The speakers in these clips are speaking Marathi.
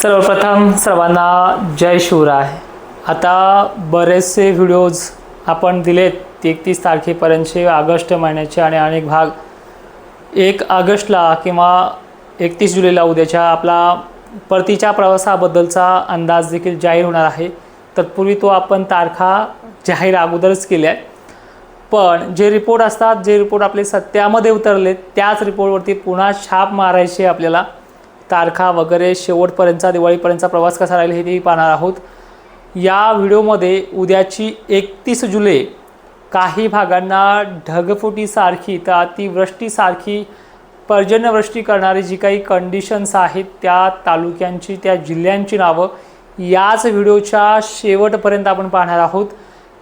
सर्वप्रथम सर्वांना जय शिवराय। आता बरेचसे व्हिडिओज आपण दिलेत 31 तारखेपर्यंतचे ऑगस्ट महिन्याचे आणि अनेक भाग 1 ऑगस्टला किंवा 31 जुलैला उद्याच्या आपला परतीच्या प्रवासाबद्दलचा अंदाज देखील जाहीर होणार आहे। तत्पूर्वी तो आपण तारखा जाहीर अगोदरच केल्या आहेत, पण जे रिपोर्ट असतात, जे रिपोर्ट आपले सत्यामध्ये उतरले त्याच रिपोर्टवरती पुन्हा छाप मारायचे आपल्याला। तारखा वगैरे शेवटपर्यंतचा दिवाळीपर्यंतचा प्रवास कसा राहील हे पाहणार आहोत या व्हिडिओमध्ये। उद्याची 31 जुलै काही भागांना ढगफुटीसारखी तर अतिवृष्टीसारखी पर्जन्यवृष्टी करणारी जी काही कंडिशन्स आहेत त्या तालुक्यांची, त्या जिल्ह्यांची नावं याच व्हिडिओच्या शेवटपर्यंत आपण पाहणार आहोत।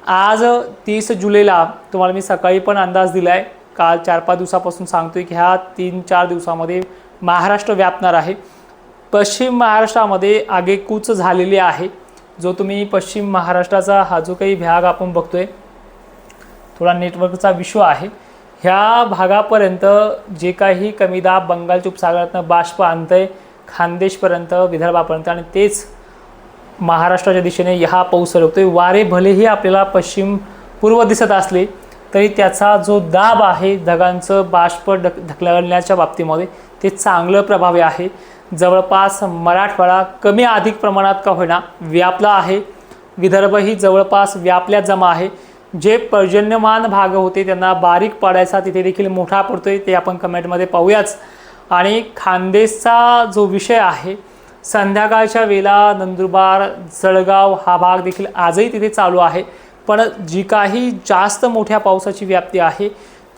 आज 30 जुलैला तुम्हाला मी सकाळी पण अंदाज दिला आहे, काल 4-5 दिवसापासून सांगतोय की ह्या 3-4 दिवसामध्ये महाराष्ट्र व्यापणार आहे। पश्चिम महाराष्ट्रामध्ये आगेकूच झालेली आहे। जो तुम्ही पश्चिम महाराष्ट्राचा हा जो काही भाग आपण बघतोय, थोडा नेटवर्कचा इश्यू आहे, ह्या भागापर्यंत जे काही कमी दाब बंगालच्या उपसागरातून बाष्प आणतंय खानदेशपर्यंत, विदर्भापर्यंत आणि तेच महाराष्ट्राच्या दिशेने हा पाऊस सरकतोय। वारे भलेही आपल्याला पश्चिम पूर्व दिसत असले तरी त्याचा जो दाब आहे ढगांचं बाष्प ढकलण्याच्या बाबतीमध्ये ते चांगलं प्रभावी आहे। जवळपास मराठवाडा कमी अधिक प्रमाणात का होईना व्यापला आहे, विदर्भही जवळपास व्यापल्यात जमा आहे। जे पर्जन्यमान भाग होते त्यांना बारीक पाडायचा तिथे देखील मोठा पडतोय, ते आपण कमेंटमध्ये पाहूयाच। आणि खानदेशचा जो विषय आहे, संध्याकाळच्या वेळेला नंदुरबार जळगाव हा भाग देखील आजही तिथे चालू आहे, पण जी काही जास्त मोठ्या पावसाची व्याप्ती आहे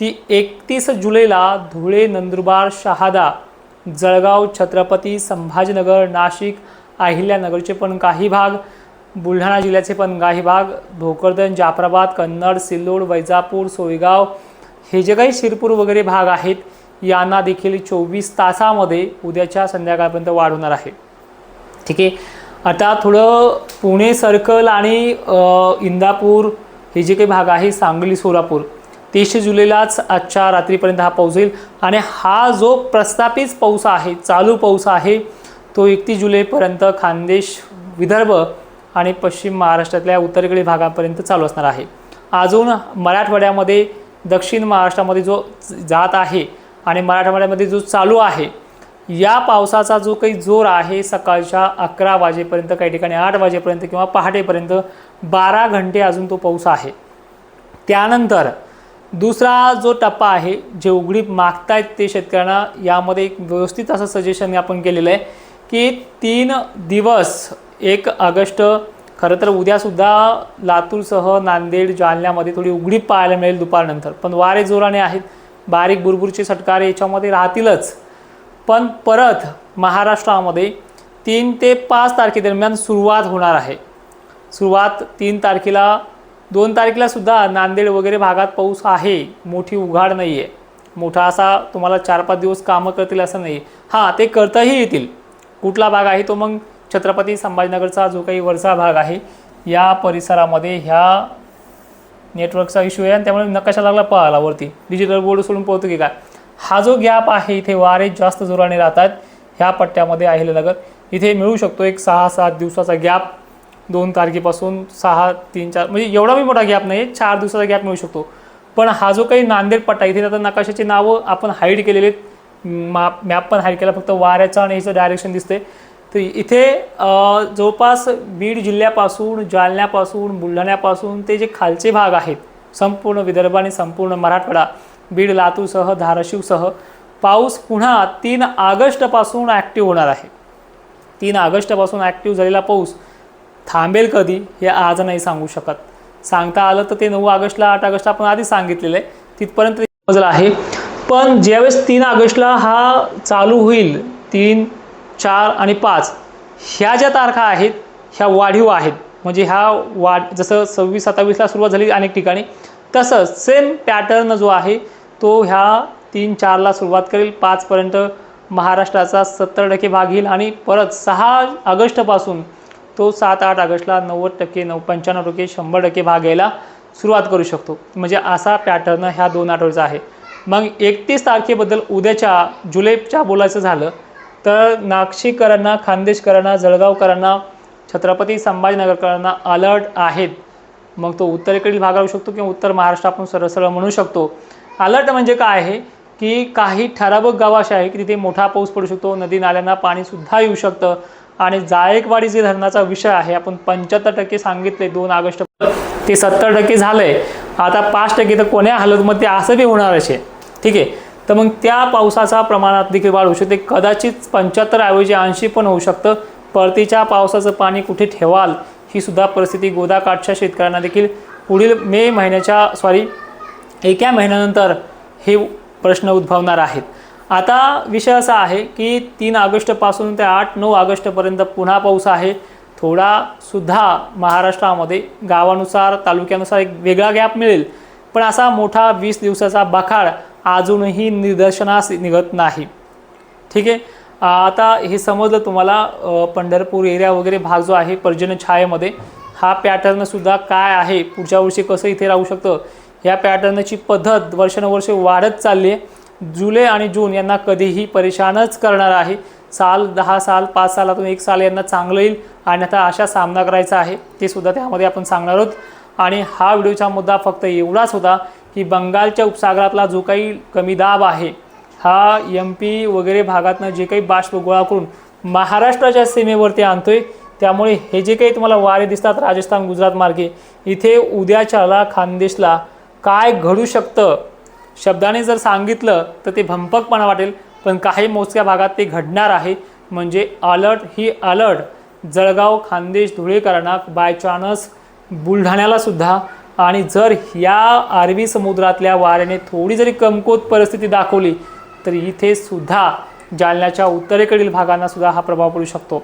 ती 31 जुलैला धुळे, नंदुरबार, शहादा, जळगाव, छत्रपती संभाजीनगर, नाशिक, अहिल्यानगरचे पण काही भाग, बुलढाणा जिल्ह्याचे पण काही भाग, भोकरदन, जाफराबाद, कन्नड, सिल्लोड, वैजापूर, सोयगाव हे जे काही शिरपूर वगैरे भाग आहेत यांना देखील 24 तासामध्ये उद्याच्या संध्याकाळपर्यंत वाढ होणार आहे। ठीक आहे, आता थोडं पुणे सर्कल आणि इंदापूर हे जे काही भाग आहे, सांगली, सोलापूर 30 जुलैलाच आजच्या रात्रीपर्यंत हा पाऊस येईल। आणि हा जो प्रस्थापित पाऊस आहे, चालू पाऊस आहे, तो 31 जुलैपर्यंत खानदेश, विदर्भ आणि पश्चिम महाराष्ट्रातल्या उत्तरेकडील भागापर्यंत चालू असणार आहे। अजून मराठवाड्यामध्ये, दक्षिण महाराष्ट्रामध्ये जो जात आहे आणि मराठवाड्यामध्ये जो चालू आहे, या पावसाचा जो काही जोर आहे सकाळच्या 11 वाजेपर्यंत, काही ठिकाणी 8 वाजेपर्यंत किंवा पहाटेपर्यंत 12 घंटे अजून तो पाऊस आहे। त्यानंतर दुसरा जो टप्पा आहे, जे उघडीप मागतायत ते शेतकऱ्यांना, यामध्ये एक व्यवस्थित असं सजेशन आपण केलेलं आहे की 3 दिवस 1 ऑगस्ट, खरं तर उद्यासुद्धा लातूरसह नांदेड, जालन्यामध्ये थोडी उघडीप पाहायला मिळेल दुपारनंतर, पण वारे जोराने आहेत, बारीक बुरबुरचे सटकारे याच्यामध्ये राहतीलच। पण परत महाराष्ट्रामध्ये 3 ते 5 तारखेदरम्यान सुरुवात होणार आहे। सुरुवात 3 तारखेला, 2 तारखेला सुद्धा नांदेड वगैरे भागात पाऊस आहे, मोठी उघाड नाही आहे, मोठा असा तुम्हाला 4-5 दिवस कामं करतील असं नाही। हां, ते करताही येतील। कुठला भाग आहे तो? मग छत्रपती संभाजीनगरचा जो काही वरचा भाग आहे या परिसरामध्ये ह्या नेटवर्कचा इश्यू आहे आणि त्यामुळे नकाशा लागला पाहायला वरती, डिजिटल बोर्ड सोडून पोहतो की काय। हा जो गॅप आहे इथे वारे जास्त जोराने राहतात ह्या पट्ट्यामध्ये अहिल्यानगर, इथे मिळू शकतो एक 6-7 दिवसाचा गॅप, 2 तारखेपासून 6-3-4 म्हणजे एवढा मी मोठा गॅप नाही, 4 दिवसाचा गॅप मिळू शकतो। पण हा जो काही नांदेड पट्टा, इथे आता नकाशाची नावं आपण हाईड केलेले आहेत, मॅप पण हाईड केला, फक्त वाऱ्याचा आणि ह्याचं डायरेक्शन दिसते। तर इथे जवळपास बीड जिल्ह्यापासून, जालन्यापासून, बुलढाण्यापासून ते जे खालचे भाग आहेत, संपूर्ण विदर्भ आणि संपूर्ण मराठवाडा, बीड, लातूरसह, धाराशिवसह पाऊस पुन्हा 3 ऑगस्टपासून ॲक्टिव्ह होणार आहे। 3 ऑगस्टपासून ॲक्टिव्ह झालेला पाऊस थांबेल कधी हे आज नाही सांगू शकत। सांगता आलं तर ते 9 ऑगस्टला, 8 ऑगस्टला आपण आधी सांगितलेलं आहे, तिथपर्यंत समजलं आहे। पण ज्यावेळेस 3 ऑगस्टला हा चालू होईल, 3, 4 आणि 5 ह्या ज्या तारखा आहेत ह्या वाढीव आहेत, म्हणजे ह्या जसं 26-27ला सुरुवात झाली अनेक ठिकाणी, तसंच सेम पॅटर्न जो आहे तो ह्या 3-4ला सुरुवात करेल, 5पर्यंत महाराष्ट्राचा 70% भाग येईल आणि परत 6 ऑगस्टपासून तो 7-8 ऑगस्टला 90%, 95%, 100% भाग यायला सुरुवात करू शकतो। म्हणजे असा पॅटर्न ह्या 2 आठवड्याचा आहे। मग 31 तारखेबद्दल उद्याच्या जुलैच्या बोलायचं झालं तर नाशिककरांना, खानदेशकरांना, जळगावकरांना, छत्रपती संभाजीनगरकरांना अलर्ट आहेत. मग तो उत्तरेकडील भाग असू शकतो किंवा उत्तर महाराष्ट्र आपण सरळ सरळ म्हणू शकतो. अलर्ट म्हणजे काय आहे की काही ठराविक गावं अशी आहे की तिथे मोठा पाऊस पडू शकतो, नदी नाल्यांना पाणीसुद्धा येऊ शकतं. आणि जायकवाडी जे धरणाचा विषय आहे, आपण 75% सांगितले 2 ऑगस्ट, ते 70% झालंय. आता 5% तर कोण्या हालतमध्ये असं बी होणार असे. ठीक आहे, तर मग त्या पावसाचा प्रमाणात देखील वाढ होऊ शकते. कदाचित 75 ऐवजी 80 पण होऊ शकतं. परतीच्या पावसाचं पाणी कुठे ठेवाल, ही सुद्धा परिस्थिती गोदाकाठच्या शेतकऱ्यांना देखील पुढील एका महिन्यानंतर हे प्रश्न उद्भवणार आहेत. आता विषय असा आहे की 3 ऑगस्टपासून ते 8-9 ऑगस्टपर्यंत पुन्हा पाऊस आहे. थोडासुद्धा महाराष्ट्रामध्ये गावानुसार, तालुक्यानुसार एक वेगळा गॅप मिळेल, पण असा मोठा 20 दिवसाचा बखाड अजूनही निदर्शनास निघत नाही. ठीक आहे, आता हे समजलं तुम्हाला. पंढरपूर एरिया वगैरे भाग जो आहे पर्जन्य छायेमध्ये, हा पॅटर्नसुद्धा काय आहे, पुढच्या वर्षी कसं इथे राहू शकतं, ह्या पॅटर्नची पद्धत वर्षानुवर्षे वाढत चालली आहे. जुलै आणि जून यांना कधीही परेशानच करणार आहे. 10 साल 5 सालातून 1 साल यांना चांगलं येईल आणि आता अशा सामना करायचा आहे, ते सुद्धा त्यामध्ये आपण सांगणार आहोत. आणि हा व्हिडिओचा मुद्दा फक्त एवढाच होता की बंगालच्या उपसागरातला जो काही कमी दाब आहे, हा MP वगैरे भागातनं जे काही बाष्प गोळा करून महाराष्ट्राच्या सीमेवरती आणतोय. त्यामुळे हे जे काही तुम्हाला वारे दिसतात राजस्थान गुजरात मार्गे, इथे उद्याच्याला खानदेशला काय घडू शकतं, शब्दाने जर सांगितलं तर ते भंपकपणा वाटेल, पण काही मोजक्या भागात ते घडणार आहे. म्हणजे अलर्ट जळगाव, खानदेश, धुळेकरांना, बाय चान्स बुलढाण्याला सुद्धा. आणि जर या अरबी समुद्रातल्या वाऱ्याने थोडी जरी कमकुवत परिस्थिती दाखवली तर इथे सुद्धा जालन्याच्या उत्तरेकडील भागांना सुद्धा हा प्रभाव पडू शकतो.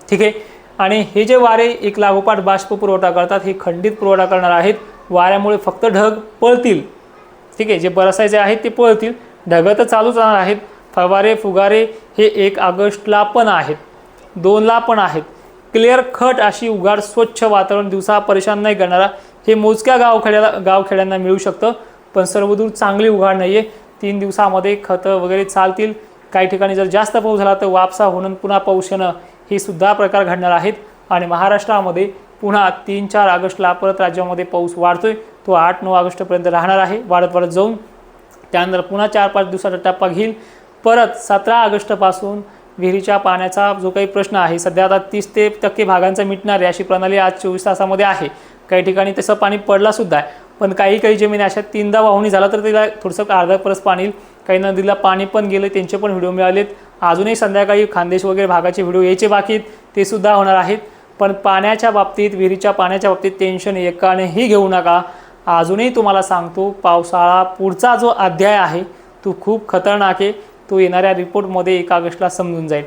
ठीक आहे, आणि हे जे वारे एक लागोपाठ बाष्प पुरवठा करतात, हे खंडित पुरवठा करणार आहेत. वाऱ्यामुळे फक्त ढग पळतील. ठीक आहे, जे बरसायचे आहेत ते पळतील, ढगं तर चालूच राहणार आहेत. फवारे फुगारे हे 1 ऑगस्टला पण आहेत, 2ला पण आहेत. क्लिअर खट अशी उघाड स्वच्छ वातावरण दिवसा परेशान नाही करणारा हे मोजक्या गावखेड्यांना मिळू शकतं, पण सर्वदूर चांगली उघाड नाही आहे. 3 दिवसामध्ये खतं वगैरे चालतील. काही ठिकाणी जर जास्त पाऊस झाला तर वापसा होणं, पुन्हा पाऊस येणं, हे सुद्धा प्रकार घडणार आहेत. आणि महाराष्ट्रामध्ये पुन्हा 3-4 ऑगस्टला परत राज्यामध्ये पाऊस वाढतोय. तो 8-9 ऑगस्टपर्यंत राहणार आहे, वाढत जाऊन त्यानंतर पुन्हा 4-5 दिवसाचा टप्पा घेईल. परत 17 ऑगस्टपासून विहिरीच्या पाण्याचा जो काही प्रश्न आहे, सध्या आता 30% भागांचा मिटणार आहे अशी प्रणाली आज 24 तासामध्ये आहे. काही ठिकाणी तसं पाणी पडलासुद्धा आहे, पण काही जमीन अशा 3दा वाहुणी झाला तर त्याला थोडंसं अर्धा परस पाणी येईल. काही नदीला पाणी पण गेलं, त्यांचे पण व्हिडिओ मिळालेत. अजूनही संध्याकाळी खानदेश वगैरे भागाचे व्हिडिओ यायचे बाकी आहेत, ते सुद्धा होणार आहेत. पण पाण्याच्या बाबतीत, विहिरीच्या पाण्याच्या बाबतीत टेन्शन एकानेही घेऊ नका. अजूनही तुम्हाला सांगतो, पावसाळा पुढचा जो अध्याय आहे तो खूप खतरनाक आहे. तो येणाऱ्या रिपोर्टमध्ये 1 ऑगस्टला समजून जाईल.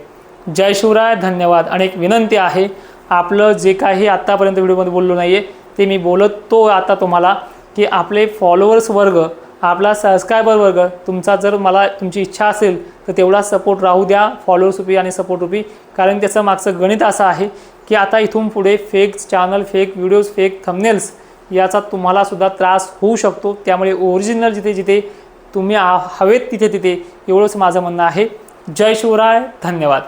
जय शिवराय, धन्यवाद. आणि एक विनंती आहे, आपलं जे काही आत्तापर्यंत व्हिडिओमध्ये बोललो नाही आहे ते मी बोलतो आता तुम्हाला, की आपले फॉलोअर्स वर्ग, आपला सबस्क्रायबर वर्ग, तुमची इच्छा असेल तर तेवढा सपोर्ट राहू द्या, फॉलोअर्स रुपी आणि सपोर्ट रुपी. कारण त्याचं मागचं गणित असं आहे की आता इथून पुढे fake channel, fake videos, fake thumbnails याचा तुम्हाला सुद्धा त्रास होऊ शकतो. त्यामुळे ओरिजिनल जिथे तुम्ही हवेत तिथे एवढंच माझं म्हणणं आहे. जय शिवराय, धन्यवाद.